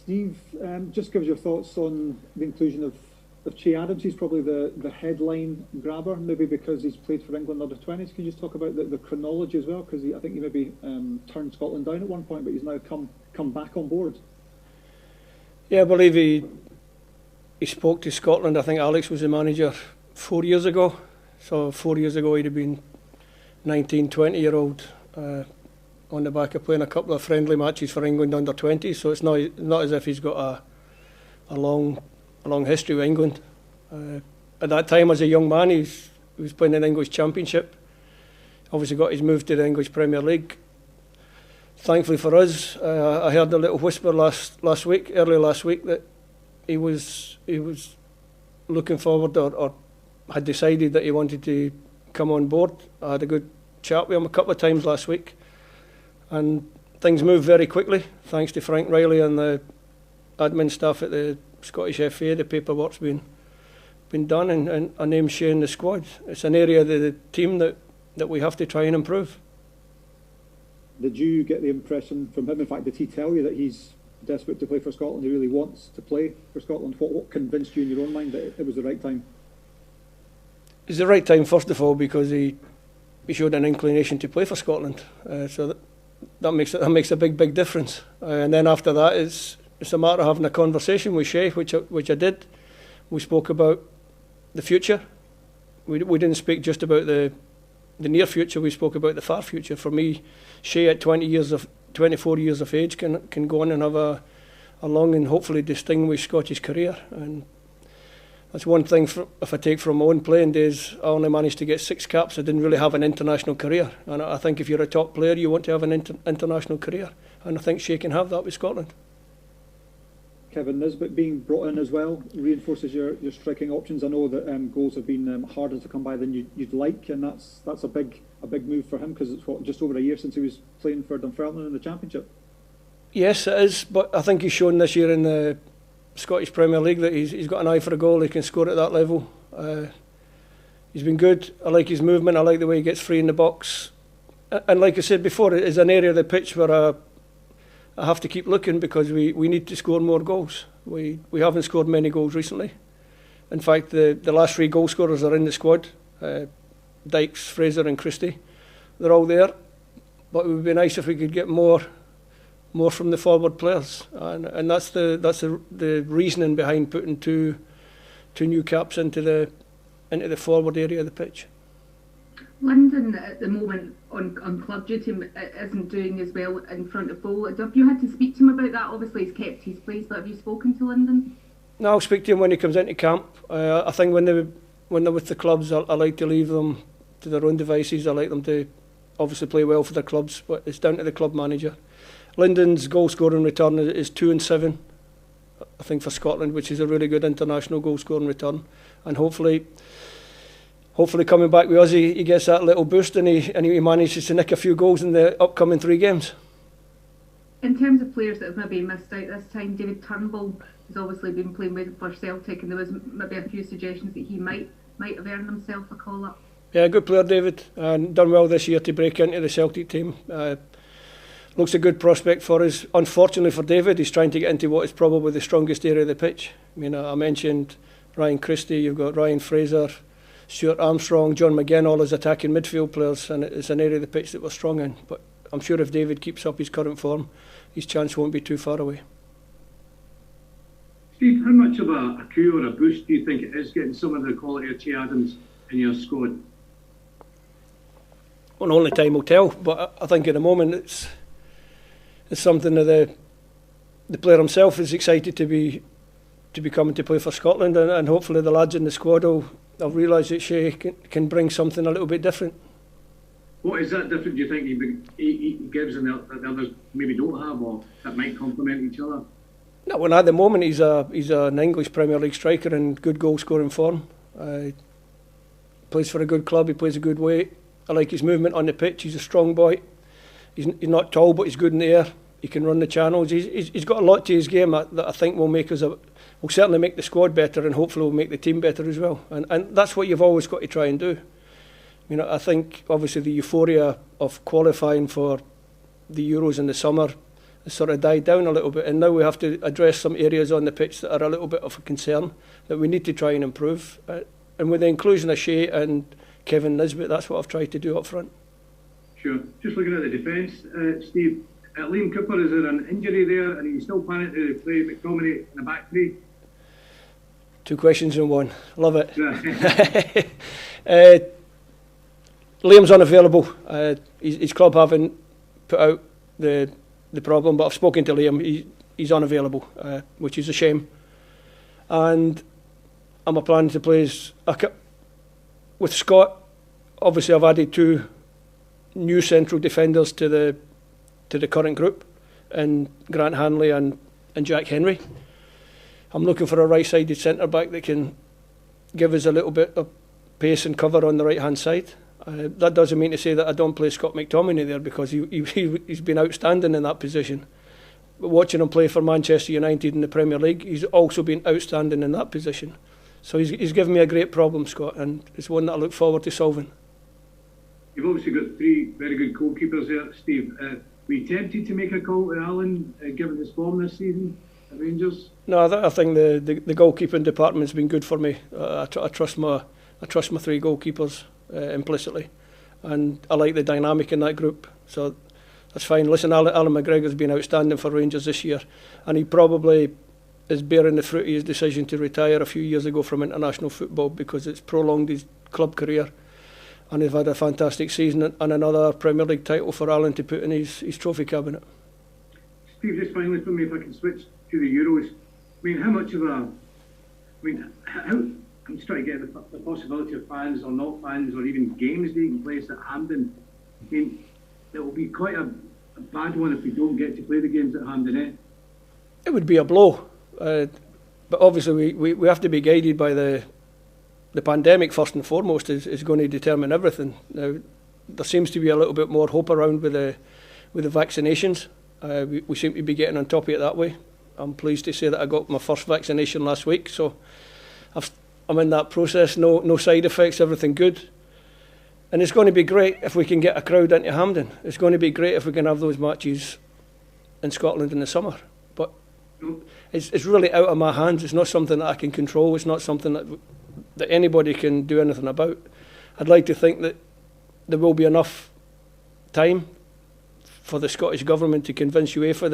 Steve, just give us your thoughts on the inclusion of Che Adams. He's probably the headline grabber, maybe because he's played for England under 20s. Can you just talk about the chronology as well? Because I think he maybe turned Scotland down at one point, but he's now come back on board. Yeah, I believe he spoke to Scotland. I think Alex was the manager 4 years ago. So 4 years ago he'd have been 19, 20-year-old on the back of playing a couple of friendly matches for England under 20. So it's not as if he's got a long history with England. At that time, as a young man, he was playing in the English Championship. Obviously got his move to the English Premier League. Thankfully for us, I heard a little whisper early last week, that he was looking forward or had decided that he wanted to come on board. I had a good chat with him a couple of times last week, and things moved very quickly thanks to Frank Riley and the admin staff at the Scottish FA. The paperwork's been done, and I named Shea in the squad. It's an area of the team that we have to try and improve. Did you get the impression from him, in fact, did he tell you that he's desperate to play for Scotland, he really wants to play for Scotland? What convinced you in your own mind that it was the right time? It's the right time, first of all, because he showed an inclination to play for Scotland. So that makes a big difference. And then after that, it's a matter of having a conversation with Shea, which I did. We spoke about the future. We didn't speak just about the near future. We spoke about the far future. For me, Shea at 24 years of age can go on and have a long and hopefully distinguished Scottish career. And that's one thing, if I take from my own playing days, I only managed to get 6 caps. I didn't really have an international career. And I think if you're a top player, you want to have an international career. And I think Shea can have that with Scotland. Kevin Nisbet being brought in as well reinforces your striking options. I know that goals have been harder to come by than you'd like, and that's a big move for him, because it's just over a year since he was playing for Dunfermline in the Championship. Yes, it is, but I think he's shown this year in the Scottish Premier League that he's got an eye for a goal. He can score at that level. He's been good. I like his movement. I like the way he gets free in the box. And like I said before, it is an area of the pitch where I have to keep looking, because we need to score more goals. We haven't scored many goals recently. In fact, the last 3 goal scorers are in the squad. Dykes, Fraser and Christie. They're all there. But it would be nice if we could get more from the forward players. And that's the reasoning behind putting two new caps into the forward area of the pitch. London at the moment on club duty isn't doing as well in front of goal. Have you had to speak to him about that? Obviously he's kept his place, but have you spoken to London? No, I'll speak to him when he comes into camp. I think when they're with the clubs, I like to leave them to their own devices. I like them to obviously play well for their clubs, but it's down to the club manager. Lyndon's goal scoring return is 2 and 7, I think, for Scotland, which is a really good international goal scoring return. And hopefully coming back with us, he gets that little boost and he manages to nick a few goals in the upcoming 3 games. In terms of players that have maybe missed out this time, David Turnbull has obviously been playing for Celtic, and there was maybe a few suggestions that he might have earned himself a call-up. Yeah, good player, David, and done well this year to break into the Celtic team. Looks a good prospect for us. Unfortunately for David, he's trying to get into what is probably the strongest area of the pitch. I mean, I mentioned Ryan Christie, you've got Ryan Fraser, Stuart Armstrong, John McGinn, all as attacking midfield players, and it's an area of the pitch that we're strong in. But I'm sure if David keeps up his current form, his chance won't be too far away. Steve, how much of a coup or a boost do you think it is getting some of the quality of Che Adams in your squad? Well, only time will tell, but I think at the moment it's something that the player himself is excited to be coming to play for Scotland, and hopefully the lads in the squad will realise that Shea can bring something a little bit different. What is that different, do you think, he gives and the others maybe don't have, or that might complement each other? No, well, at the moment he's an English Premier League striker in good goal scoring form. Plays for a good club, he plays a good way. I like his movement on the pitch. He's a strong boy. He's not tall, but he's good in the air. He can run the channels. He's got a lot to his game that I think will certainly make the squad better, and hopefully will make the team better as well. And that's what you've always got to try and do. You know, I think obviously the euphoria of qualifying for the Euros in the summer sort of died down a little bit, and now we have to address some areas on the pitch that are a little bit of a concern that we need to try and improve. And with the inclusion of Shea and Kevin Nisbet, that's what I've tried to do up front. Sure. Just looking at the defence, Steve, Liam Cooper, is there an injury there, and are you still planning to play McTominay in the back three? 2 questions in one. Love it. Yeah. Liam's unavailable. His club haven't put out the problem, but I've spoken to Liam. He's unavailable, which is a shame. And I'm planning to play with Scott. Obviously, I've added 2 new central defenders to the current group, and Grant Hanley and Jack Henry. I'm looking for a right-sided centre back that can give us a little bit of pace and cover on the right-hand side. That doesn't mean to say that I don't play Scott McTominay there, because he's been outstanding in that position. But watching him play for Manchester United in the Premier League, he's also been outstanding in that position. So he's given me a great problem, Scott, and it's one that I look forward to solving. You've obviously got 3 very good goalkeepers there, Steve. Were you tempted to make a call to Alan, given his form this season at Rangers? No, I think the goalkeeping department's been good for me. I trust my 3 goalkeepers implicitly, and I like the dynamic in that group. So that's fine. Listen, Alan McGregor's been outstanding for Rangers this year, and he probably is bearing the fruit of his decision to retire a few years ago from international football, because it's prolonged his club career. And they've had a fantastic season and another Premier League title for Alan to put in his trophy cabinet. Steve, just finally for me, if I can switch to the Euros. I mean, how much of I'm just trying to get the possibility of fans or not fans, or even games taking place at Hampden. I mean, it will be quite a bad one if we don't get to play the games at Hampden, eh? It would be a blow. But obviously we have to be guided by the pandemic first and foremost is going to determine everything. Now, there seems to be a little bit more hope around with the vaccinations. We seem to be getting on top of it that way. I'm pleased to say that I got my first vaccination last week, so I'm in that process. No side effects, everything good. And it's going to be great if we can get a crowd into Hampden. It's going to be great if we can have those matches in Scotland in the summer. But it's really out of my hands. It's not something that I can control. It's not something that anybody can do anything about. I'd like to think that there will be enough time for the Scottish Government to convince UEFA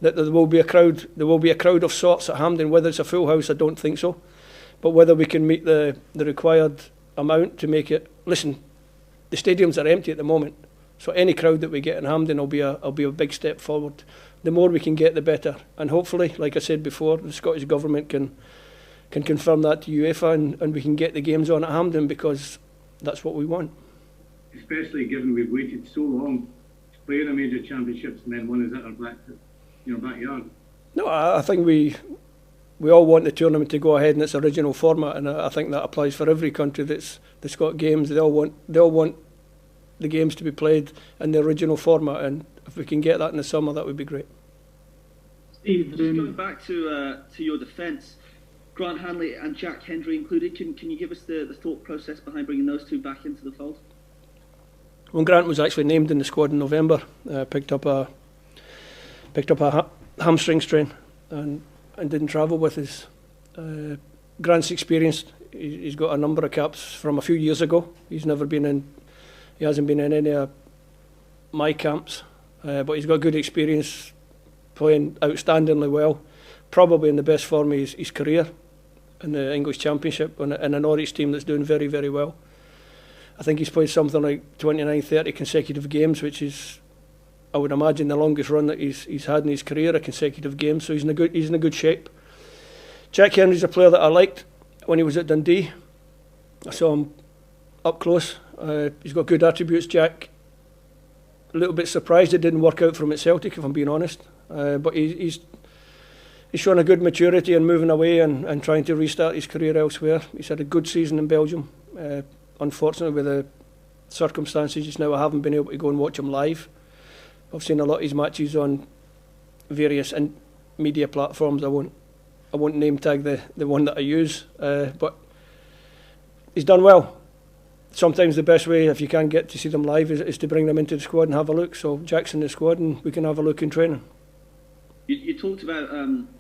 that there will be a crowd. There will be a crowd of sorts at Hampden. Whether it's a full house, I don't think so. But whether we can meet the required amount to make it. Listen, the stadiums are empty at the moment, so any crowd that we get in Hampden will be a big step forward. The more we can get, the better. And hopefully, like I said before, the Scottish Government can confirm that to UEFA, and we can get the games on at Hampden, because that's what we want. Especially given we've waited so long to play in a major championships, and then one is at our backyard. No, I think we all want the tournament to go ahead in its original format, and I think that applies for every country that's got games. They all want the games to be played in the original format, and if we can get that in the summer, that would be great. Steve, just going back to your defence, Grant Hanley and Jack Henry included. Can you give us the thought process behind bringing those 2 back into the fold? When Grant was actually named in the squad in November, picked up a hamstring strain and didn't travel with us. Grant's experienced. He's got a number of caps from a few years ago. He hasn't been in any of my camps, but he's got good experience, playing outstandingly well, probably in the best form of his career in the English Championship, and a Norwich team that's doing very, very well. I think he's played something like 29, 30 consecutive games, which is, I would imagine, the longest run that he's had in his career, a consecutive game. So he's in a good shape. Jack Henry's a player that I liked when he was at Dundee. I saw him up close. He's got good attributes, Jack. A little bit surprised it didn't work out for him at Celtic, if I'm being honest. But he's shown a good maturity and moving away and trying to restart his career elsewhere. He's had a good season in Belgium. Unfortunately, with the circumstances just now, I haven't been able to go and watch him live. I've seen a lot of his matches on various media platforms. I won't name tag the one that I use, but he's done well. Sometimes the best way, if you can't get to see them live, is to bring them into the squad and have a look. So Jack's in the squad, and we can have a look in training. You talked about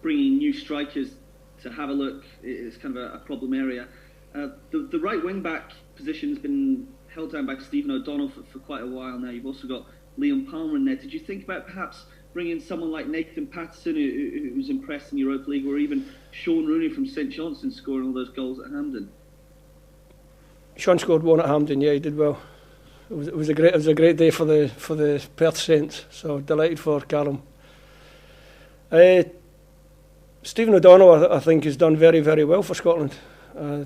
bringing new strikers to have a look. It's kind of a problem area. The right wing back position has been held down by Stephen O'Donnell for quite a while now. You've also got Liam Palmer in there. Did you think about perhaps bringing someone like Nathan Patterson, who's impressed in Europa League, or even Sean Rooney from St Johnstone scoring all those goals at Hampden? Sean scored one at Hampden. Yeah, he did well. It was a great day for the Perth Saints. So delighted for Callum. Stephen O'Donnell, I think, has done very, very well for Scotland. I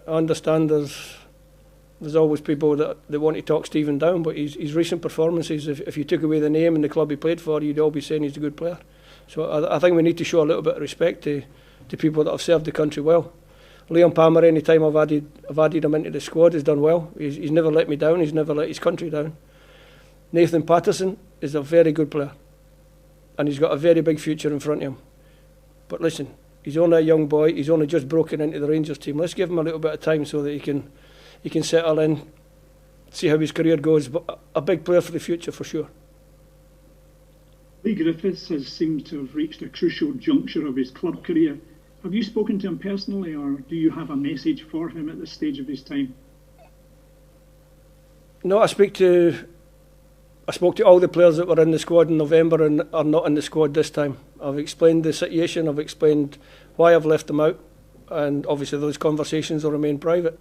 understand there's always people that want to talk Stephen down, but his recent performances, if you took away the name and the club he played for, you'd all be saying he's a good player. So I think we need to show a little bit of respect to people that have served the country well. Liam Palmer, any time I've added him into the squad, has done well. He's never let me down. He's never let his country down. Nathan Patterson is a very good player, and he's got a very big future in front of him. But listen, he's only a young boy. He's only just broken into the Rangers team. Let's give him a little bit of time so that he can settle in, see how his career goes. But a big player for the future for sure. Lee Griffiths has seemed to have reached a crucial juncture of his club career. Have you spoken to him personally, or do you have a message for him at this stage of his time? No, I spoke to all the players that were in the squad in November and are not in the squad this time. I've explained the situation, I've explained why I've left them out, and obviously those conversations will remain private.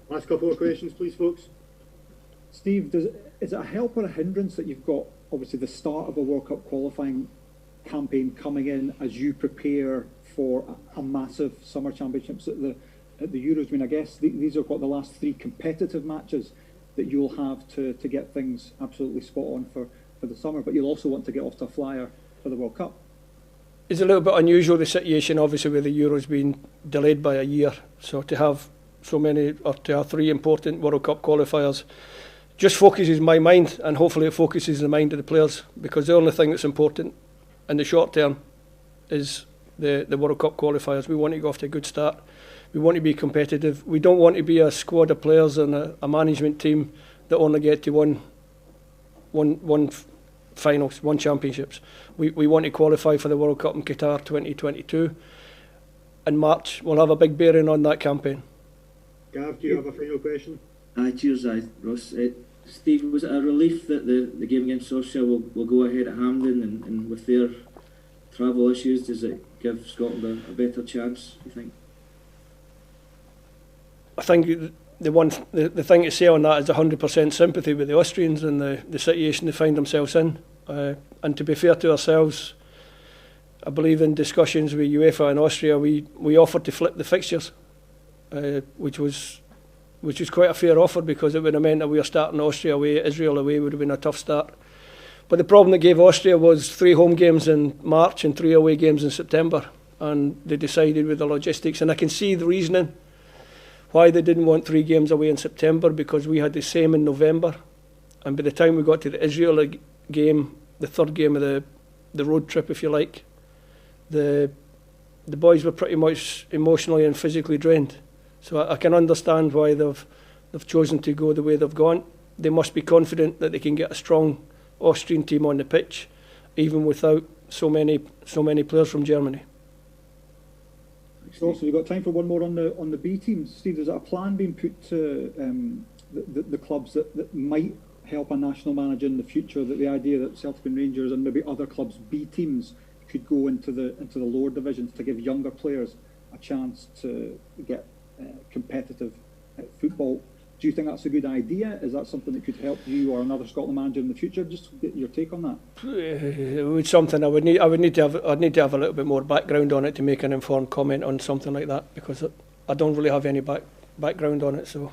Last couple of questions, please, folks. Steve, is it a help or a hindrance that you've got, obviously, the start of a World Cup qualifying campaign coming in as you prepare for a massive summer championships at the Euros? I mean, I guess these are what the last 3 competitive matches that you'll have to get things absolutely spot on for the summer, but you'll also want to get off to a flyer for the World Cup. It's a little bit unusual, the situation, obviously, with the Euros being delayed by a year. So to have so many, or to have 3 important World Cup qualifiers, just focuses my mind, and hopefully it focuses the mind of the players, because the only thing that's important in the short term is the World Cup qualifiers. We want to go off to a good start. We want to be competitive. We don't want to be a squad of players and a management team that only get to one finals, one championships. We want to qualify for the World Cup in Qatar 2022. In March, we'll have a big bearing on that campaign. Gav, do you have a final question? Cheers, Ross. Steve, was it a relief that the game against Austria will go ahead at Hampden, and with their travel issues, does it give Scotland a better chance, you think? I think the thing to say on that is 100% sympathy with the Austrians and the situation they find themselves in. And to be fair to ourselves, I believe in discussions with UEFA and Austria, we offered to flip the fixtures, which was quite a fair offer, because it would have meant that we were starting Austria away, Israel away would have been a tough start. But the problem that gave Austria was 3 home games in March and 3 away games in September, and they decided with the logistics, and I can see the reasoning why they didn't want 3 games away in September, because we had the same in November, and by the time we got to the Israel game, the 3rd game of the road trip, if you like, the boys were pretty much emotionally and physically drained. So I can understand why they've chosen to go the way they've gone. They must be confident that they can get a strong Austrian team on the pitch, even without so many players from Germany. So we've got time for one more on the B teams. Steve, is there a plan being put to the clubs that might help a national manager in the future? That the idea that Celtic and Rangers and maybe other clubs' B teams could go into the lower divisions to give younger players a chance to get competitive football. Do you think that's a good idea? Is that something that could help you or another Scotland manager in the future? Just get your take on that. It's something I'd need to have a little bit more background on it to make an informed comment on something like that, because I don't really have any background on it. So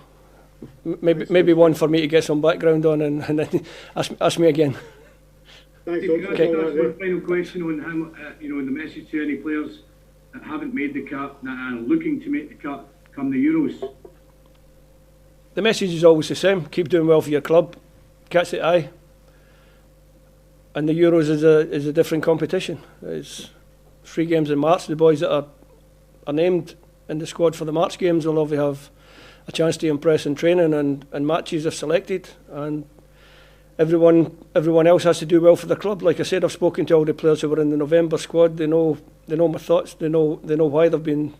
maybe one for me to get some background on, and then ask me again. Thanks. Okay. One final question on how the message to any players that haven't made the cut and are looking to make the cut come the Euros. The message is always the same: keep doing well for your club, catch the eye. And the Euros is a different competition. It's 3 games in March. The boys that are named in the squad for the March games will obviously have a chance to impress in training and matches if selected. And everyone else has to do well for the club. Like I said, I've spoken to all the players who were in the November squad. They know my thoughts. They know why they've been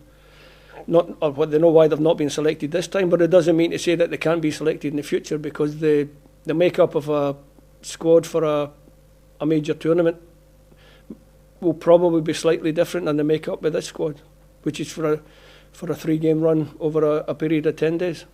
they know why they've not been selected this time. But it doesn't mean to say that they can't be selected in the future, because the makeup of a squad for a major tournament will probably be slightly different than the makeup of this squad, which is for a 3-game run over a period of 10 days.